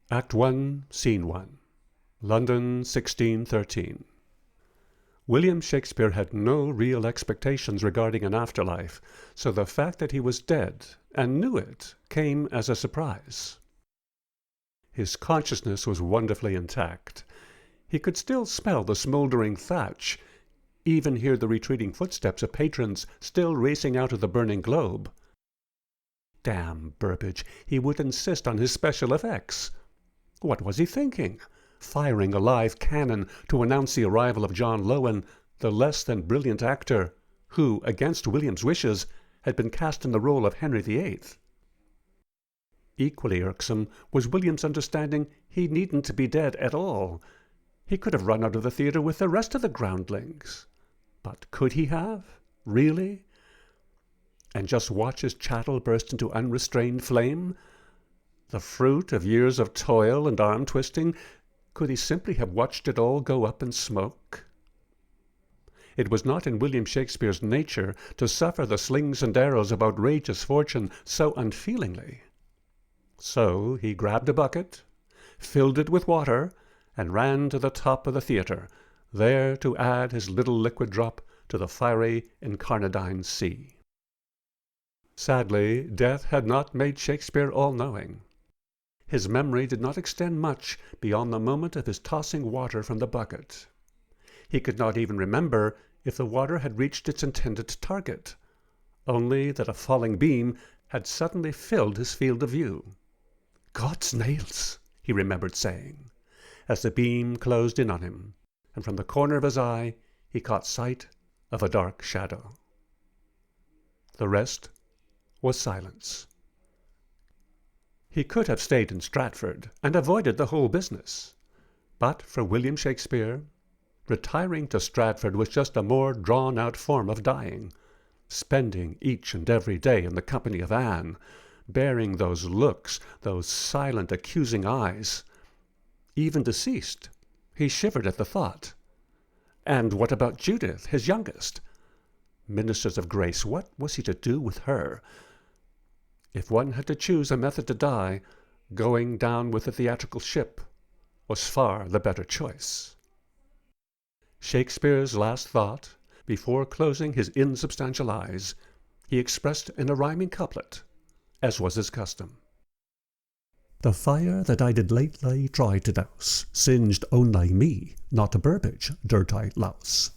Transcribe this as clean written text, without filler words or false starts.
Act 1, Scene 1. London, 1613. William Shakespeare had no real expectations regarding an afterlife, so the fact that he was dead, and knew it, came as a surprise. His consciousness was wonderfully intact. He could still smell the smoldering thatch, even hear the retreating footsteps of patrons still racing out of the burning globe. Damn Burbage, he would insist on his special effects. What was he thinking? Firing a live cannon to announce the arrival of John Lowen, the less than brilliant actor, who, against William's wishes, had been cast in the role of Henry VIII. Equally irksome was William's understanding he needn't to be dead at all. He could have run out of the theatre with the rest of the groundlings. But could he have? Really? And just watch his chattel burst into unrestrained flame? The fruit of years of toil and arm-twisting, could he simply have watched it all go up in smoke? It was not in William Shakespeare's nature to suffer the slings and arrows of outrageous fortune so unfeelingly. So he grabbed a bucket, filled it with water, and ran to the top of the theatre, there to add his little liquid drop to the fiery incarnadine sea. Sadly, death had not made Shakespeare all-knowing. His memory did not extend much beyond the moment of his tossing water from the bucket. He could not even remember if the water had reached its intended target, only that a falling beam had suddenly filled his field of view. "God's nails!" he remembered saying, as the beam closed in on him, and from the corner of his eye he caught sight of a dark shadow. The rest was silence. He could have stayed in Stratford and avoided the whole business. But for William Shakespeare, retiring to Stratford was just a more drawn-out form of dying, spending each and every day in the company of Anne, bearing those looks, those silent, accusing eyes. Even deceased, he shivered at the thought. And what about Judith, his youngest? Ministers of grace, what was he to do with her? If one had to choose a method to die, going down with the theatrical ship was far the better choice. Shakespeare's last thought, before closing his insubstantial eyes, he expressed in a rhyming couplet, as was his custom. "The fire that I did lately try to douse singed only me, not Burbage, dirty louse."